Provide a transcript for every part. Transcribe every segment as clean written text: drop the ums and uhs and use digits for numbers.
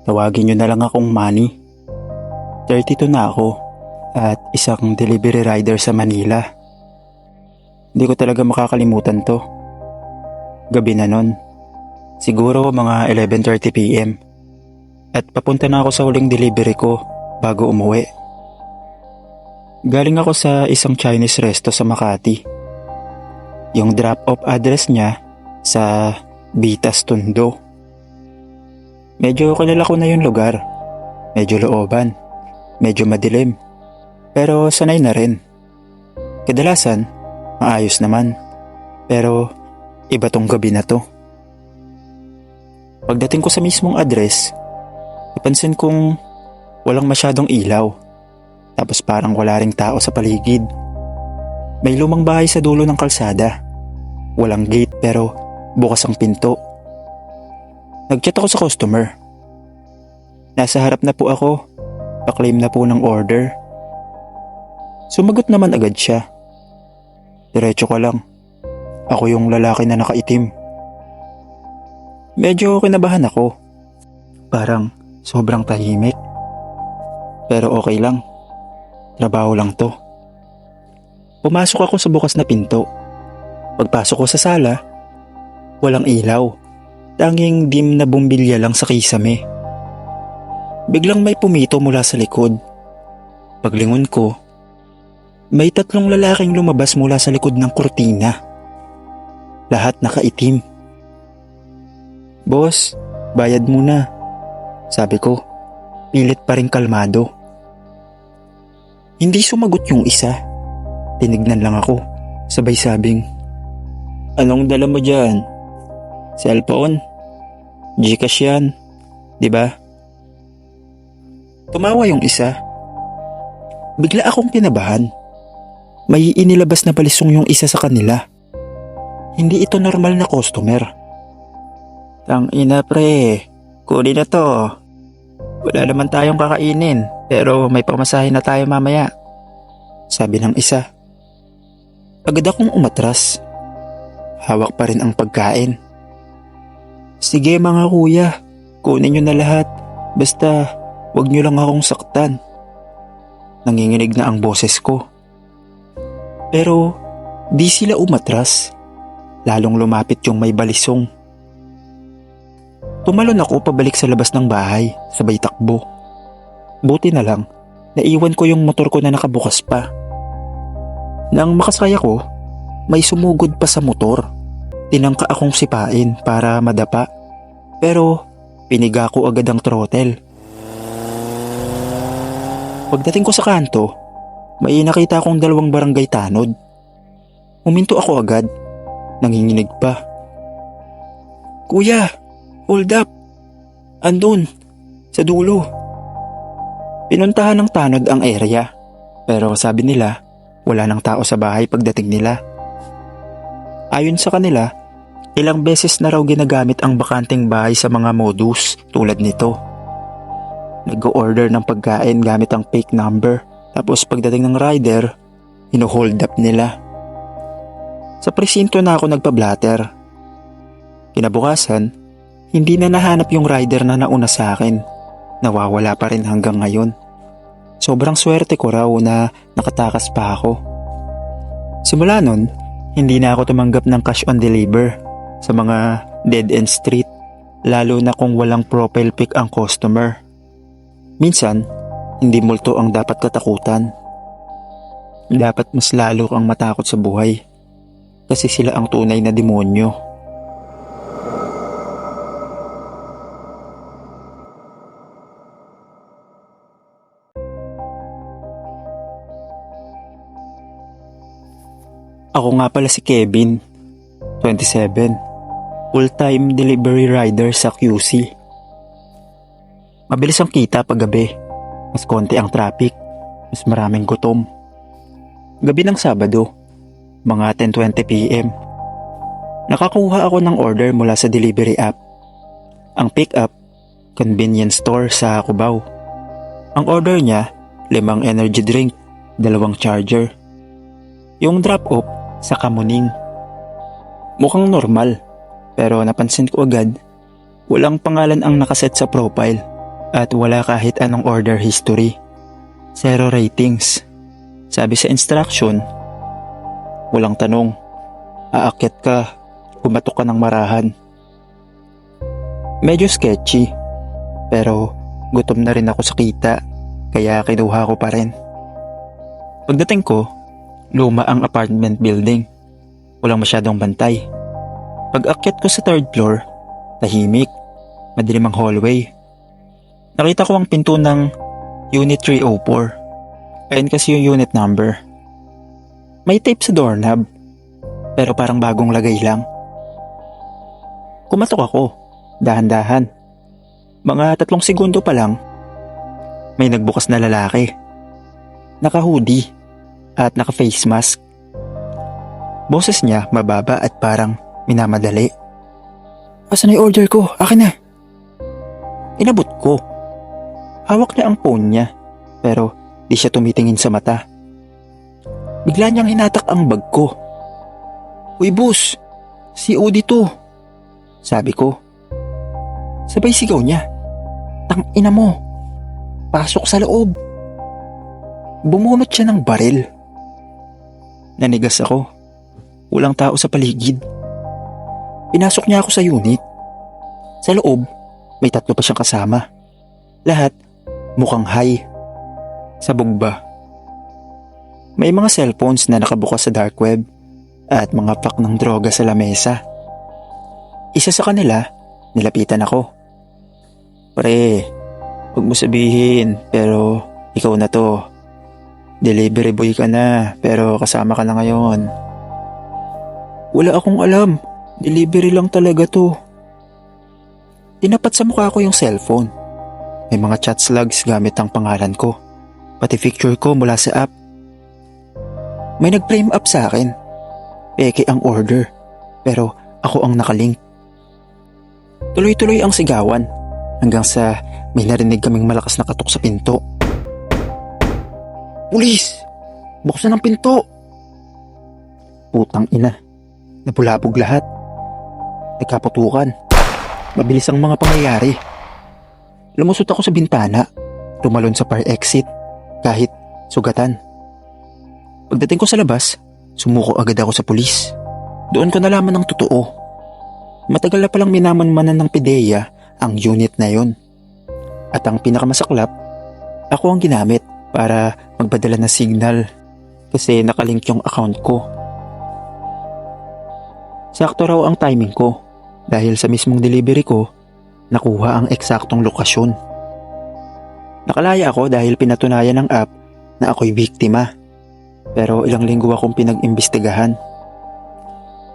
Tawagin nyo na lang akong Manny. 32 na ako at isang delivery rider sa Manila. Hindi ko talaga makakalimutan to. Gabi na nun. Siguro mga 11:30 PM. At papunta na ako sa huling delivery ko bago umuwi. Galing ako sa isang Chinese resto sa Makati. Yung drop-off address niya sa Bitas, Tondo. Medyo kilala ko na yung lugar. Medyo looban. Medyo madilim. Pero sanay na rin. Kadalasan, maayos naman. Pero iba tong gabi na to. Pagdating ko sa mismong address, napansin kong walang masyadong ilaw. Tapos parang wala ring tao sa paligid. May lumang bahay sa dulo ng kalsada. Walang gate pero bukas ang pinto. Nag-chat ako sa customer. Nasa harap na po ako. Pa-claim na po ng order. Sumagot naman agad siya. Diretso ka lang. Ako yung lalaki na nakaitim. Medyo kinabahan ako. Parang sobrang tahimik. Pero okay lang. Trabaho lang to. Pumasok ako sa bukas na pinto. Pagpasok ko sa sala, walang ilaw. Tanging dim na bumbilya lang sa kisame. Biglang may pumito mula sa likod. Paglingon ko, may 3 lalaking lumabas mula sa likod ng kurtina. Lahat nakaitim. "Boss, bayad muna," sabi ko, pilit pa rin kalmado. Hindi sumagot yung isa. Tinignan lang ako, sabay sabing, "Anong dala mo dyan? Cellphone? Gcash yan, di ba?" Tumawa yung isa. Bigla akong kinabahan. May inilabas na balisong yung isa sa kanila. Hindi ito normal na customer. "Tangina pre, kunin na to. Wala naman tayong kakainin, pero may pamasahe na tayo mamaya," sabi ng isa. Agad akong umatras. Hawak pa rin ang pagkain. "Sige mga kuya, kunin nyo na lahat. Basta wag nyo lang akong saktan." Nanginginig na ang boses ko. Pero di sila umatras. Lalong lumapit yung may balisong. Tumalon ako pabalik sa labas ng bahay, sabay takbo. Buti na lang, naiwan ko yung motor ko na nakabukas pa. Nang makasaya ko, may sumugod pa sa motor. Tinangka akong sipain para madapa. Pero piniga ko agad ang throttle. Pagdating ko sa kanto, may nakita akong 2 barangay tanod. Huminto ako agad. Nanginginig pa. "Kuya, hold up. Andun, sa dulo." Pinuntahan ng tanod ang area. Pero sabi nila, wala nang tao sa bahay pagdating nila. Ayon sa kanila, ilang beses na raw ginagamit ang bakanteng bahay sa mga modus tulad nito. Nag-o-order ng pagkain gamit ang fake number. Tapos pagdating ng rider, hino-hold up nila. Sa presinto na ako nagpa-blatter. Kinabukasan, hindi na nahanap yung rider na nauna sa akin. Nawawala pa rin hanggang ngayon. Sobrang swerte ko raw na nakatakas pa ako. Simula nun, hindi na ako tumanggap ng cash on deliver sa mga dead-end street, lalo na kung walang profile pic ang customer. Minsan, hindi multo ang dapat katakutan. Dapat mas lalo kang matakot sa buhay kasi sila ang tunay na demonyo. Ako nga pala si Kevin, 27, full-time delivery rider sa QC. Mabilis ang kita pag gabi, mas konti ang traffic, mas maraming gutom. Gabi ng Sabado, mga 10:20 PM, nakakuha ako ng order mula sa delivery app. Ang pick-up, convenience store sa Cubao. Ang order niya, 5 energy drink, 2 charger. Yung drop-off, sa Kamuning. Mukhang normal, pero napansin ko agad, walang pangalan ang nakaset sa profile. At wala kahit anong order history. 0 ratings. Sabi sa instruction, walang tanong. Aakyat ka, pumatok ka ng marahan. Medyo sketchy, pero gutom na rin ako sa kita, kaya kinuha ko pa rin. Pagdating ko, luma ang apartment building. Walang masyadong bantay. Pag-akyat ko sa 3rd floor, tahimik, madilim ang hallway. Nakita ko ang pinto ng Unit 304. Ayun kasi yung unit number. May tape sa doorknob, pero parang bagong lagay lang. Kumatok ako, dahan-dahan. Mga 3 segundo pa lang, may nagbukas na lalaki. Naka-hoodie at naka-face mask. Boses niya mababa at parang minamadali. "Asan na yung order ko? Akin na." Inabot ko. Hawak niya ang phone niya, pero di siya tumitingin sa mata. Bigla niyang hinatak ang bag ko. "Uy boss, COD to," sabi ko. Sabay sigaw niya, "Tangina mo, pasok sa loob." Bumunot siya ng baril. Nanigas ako. Walang tao sa paligid. Pinasok niya ako sa unit. Sa loob, may 3 pa siyang kasama. Lahat mukhang high. Sabog ba? May mga cellphones na nakabukas sa dark web at mga pack ng droga sa lamesa. Isa sa kanila, nilapitan ako. "Pre, huwag mo sabihin, pero ikaw na to. Delivery boy ka na, pero kasama ka na ngayon." "Wala akong alam. Delivery lang talaga to." Tinapat sa mukha ko yung cellphone. May mga chat logs gamit ang pangalan ko, pati picture ko mula sa app. May nag-frame up sa akin. Peke ang order, pero ako ang nakalink. Tuloy-tuloy ang sigawan hanggang sa may narinig kaming malakas na katok sa pinto. "Pulis! Buksan ang pinto!" Putang ina. Nabulabog lahat. Nagkaputukan. Mabilis ang mga pangyayari. Lumusot ako sa bintana, tumalon sa fire exit, kahit sugatan. Pagdating ko sa labas, sumuko agad ako sa pulis. Doon ko nalaman ang totoo. Matagal na palang minamanmanan ng PIDEA ang unit na yon. At ang pinakamasaklap, ako ang ginamit para magpadala ng signal kasi nakalink yung account ko. Sakto raw ang timing ko dahil sa mismong delivery ko, nakuha ang eksaktong lokasyon. Nakalaya ako dahil pinatunayan ng app na ako'y biktima. Pero ilang linggo akong pinag-imbestigahan.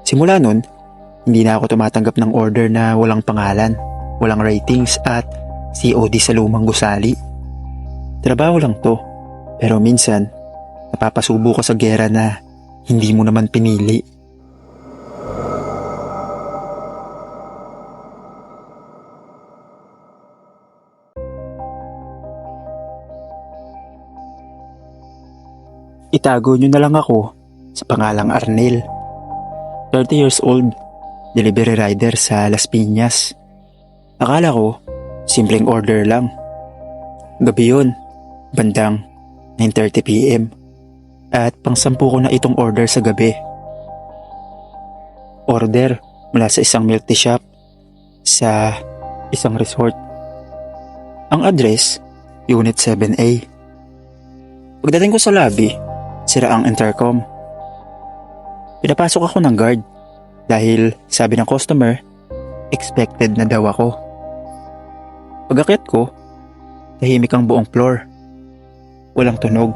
Simula nun, hindi na ako tumatanggap ng order na walang pangalan, walang ratings at COD sa lumang gusali. Trabaho lang to, pero minsan, napapasubo ka sa gera na hindi mo naman pinili. Itago nyo na lang ako sa pangalang Arnel. 30 years old, delivery rider sa Las Piñas. Akala ko, simpleng order lang. Gabi yun, bandang 9:30 PM. At pang-10 ko na itong order sa gabi. Order mula sa isang milk tea shop sa isang resort. Ang address, Unit 7A. Pagdating ko sa lobby, sira ang intercom. Pinapasok ako ng guard dahil sabi ng customer, expected na daw ako. Pag-akyat ko, tahimik ang buong floor. Walang tunog,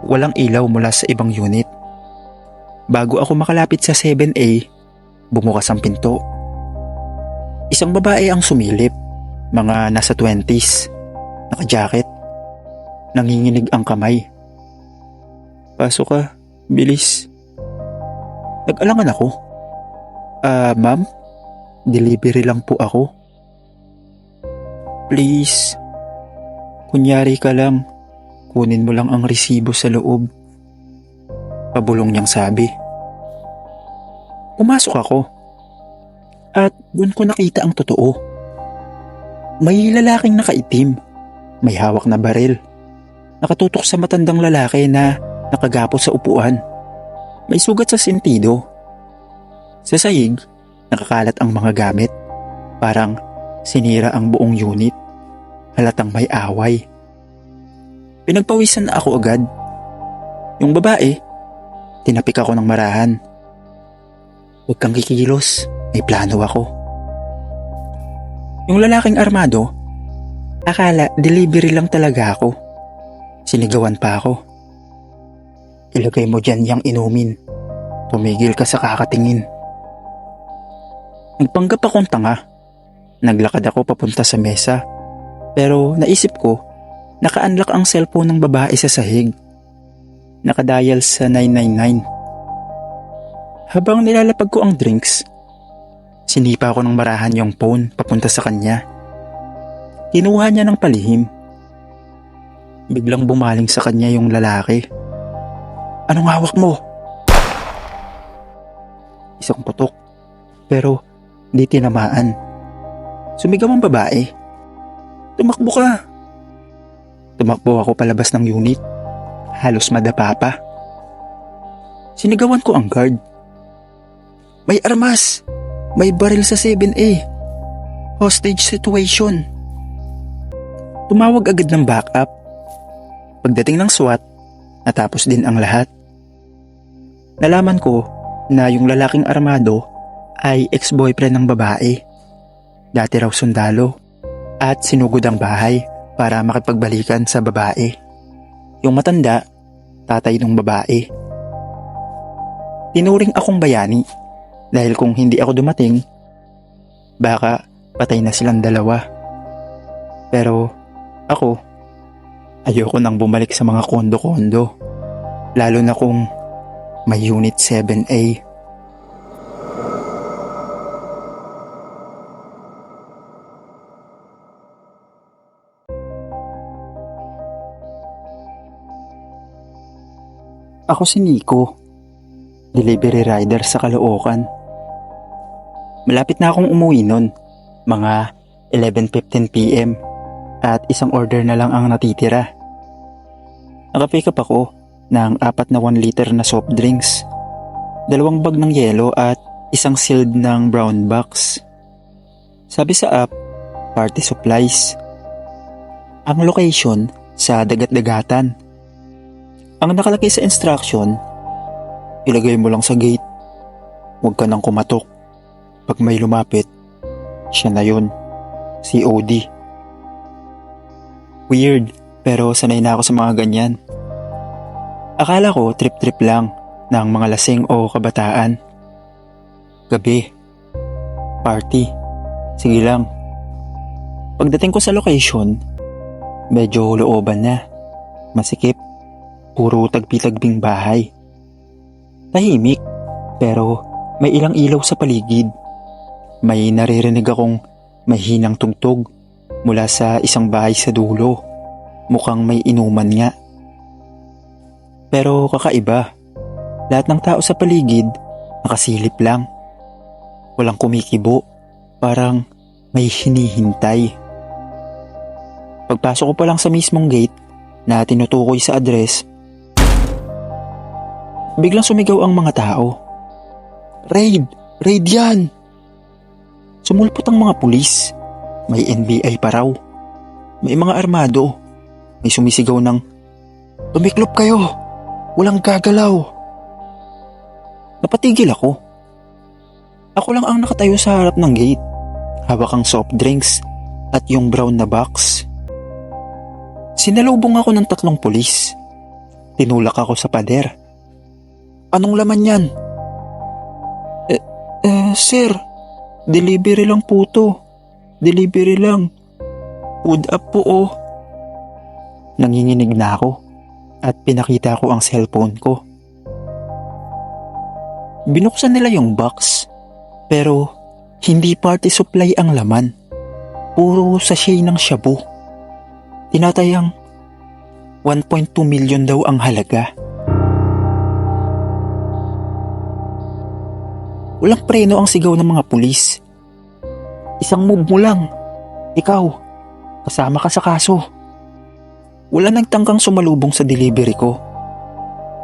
walang ilaw mula sa ibang unit. Bago ako makalapit sa 7A, bumukas ang pinto. Isang babae ang sumilip, mga nasa 20s, naka-jacket, nanginginig ang kamay. "Pasok ka, bilis." Nag-alangan ako. Ma'am, delivery lang po ako. "Please, kunyari ka lang, kunin mo lang ang resibo sa loob." Pabulong niyang sabi. Pumasok ako. At doon ko nakita ang totoo. May lalaking nakaitim, may hawak na baril. Nakatutok sa matandang lalaki na nakagapo sa upuan. May sugat sa sentido. Sa sahig, nakakalat ang mga gamit. Parang sinira ang buong unit. Halatang may away. Pinagpawisan na ako agad. Yung babae, tinapik ako ng marahan. Huwag kang kikilos, may plano ako. Yung lalaking armado, akala delivery lang talaga ako. Sinigawan pa ako. Ilagay mo dyan yang inumin. Tumigil ka sa kakatingin. Nagpanggap akong tanga. Naglakad ako papunta sa mesa. Pero naisip ko, naka-unlock ang cellphone ng babae sa sahig. Nakadial sa 999. Habang nilalapag ko ang drinks, sinipa ko ng marahan yung phone papunta sa kanya. Kinuha niya ng palihim. Biglang bumaling sa kanya yung lalaki. Anong hawak mo? Isang putok, pero di tinamaan. Sumigaw ang babae. Tumakbo ka. Tumakbo ako palabas ng unit. Halos madapa pa. Sinigawan ko ang guard. May armas! May baril sa 7A. Hostage situation. Tumawag agad ng backup. Pagdating ng SWAT, natapos din ang lahat. Nalaman ko na yung lalaking armado ay ex-boyfriend ng babae. Dati raw sundalo at sinugod ang bahay para makipagbalikan sa babae. Yung matanda, tatay ng babae. Tinuring akong bayani dahil kung hindi ako dumating, baka patay na silang dalawa. Pero ako, ayoko nang bumalik sa mga kondo-kondo, lalo na kung may Unit 7A. Ako si Nico, delivery rider sa Caloocan. Malapit na akong umuwi nun, mga 11:15 PM at isang order na lang ang natitira. Nakapick up ako ng 4 na 1 liter na soft drinks, 2 bag ng yelo at isang sealed ng brown box. Sabi sa app, party supplies. Ang location sa dagat-dagatan. Ang nakalagay sa instruction, ilagay mo lang sa gate. Huwag ka nang kumatok. Pag may lumapit, siya na yun. COD. Weird, pero sanay na ako sa mga ganyan. Akala ko trip-trip lang ng mga lasing o kabataan. Gabi. Party. Sige lang. Pagdating ko sa location, medyo looban na. Masikip. Puro tagpi-tagbing bahay. Tahimik, pero may ilang ilaw sa paligid. May naririnig akong mahinang tugtog mula sa isang bahay sa dulo. Mukhang may inuman nga. Pero kakaiba. Lahat ng tao sa paligid nakasilip lang. Walang kumikibo. Parang may hinihintay. Pagpasok ko pa lang sa mismong gate na tinutukoy sa address, biglang sumigaw ang mga tao. Raid! Raid yan! Sumulpot ang mga pulis. May NBI pa raw. May mga armado. May sumisigaw ng, tumiklop kayo! Walang gagalaw! Napatigil ako. Ako lang ang nakatayo sa harap ng gate. Hawak ang soft drinks at yung brown na box. Sinalubong ako ng 3 pulis. Tinulak ako sa pader. Anong laman yan? Sir, delivery lang po to. Delivery lang. Food up po oh. Nanginginig na ako at pinakita ko ang cellphone ko. Binuksan nila yung box, pero hindi party supply ang laman. Puro sachet ng shabu. Tinatayang 1.2 million daw ang halaga. Walang preno ang sigaw ng mga pulis. Isang move mo lang. Ikaw, kasama ka sa kaso. Wala nagtangkang sumalubong sa delivery ko.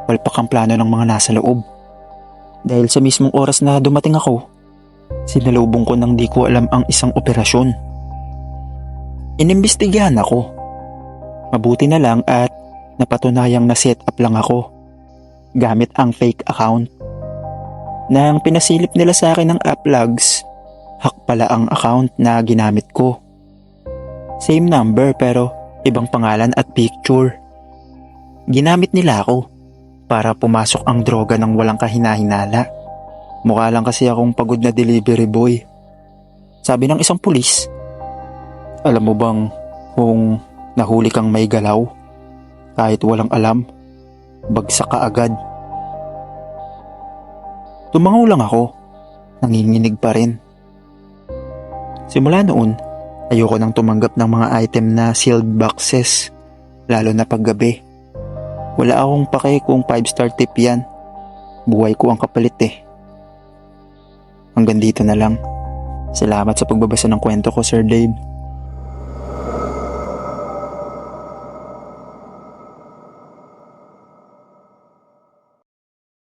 Palpak ang plano ng mga nasa loob. Dahil sa mismong oras na dumating ako, sinalubong ko nang di ko alam ang isang operasyon. Inimbestigahan ako. Mabuti na lang at napatunayang na-set up lang ako gamit ang fake account. Nang pinasilip nila sa akin ng app logs, hack pala ang account na ginamit ko. Same number pero ibang pangalan at picture. Ginamit nila ako para pumasok ang droga ng walang kahinahinala. Mukha lang kasi akong pagod na delivery boy. Sabi ng isang pulis, alam mo bang kung nahuli kang may galaw, kahit walang alam, bagsak ka agad. Tumangaw lang ako, nanginginig pa rin. Simula noon, ayoko nang tumanggap ng mga item na sealed boxes, lalo na paggabi. Wala akong pake kung 5-star tip yan. Buhay ko ang kapalit eh. Hanggang dito na lang. Salamat sa pagbabasa ng kwento ko, Sir Dave.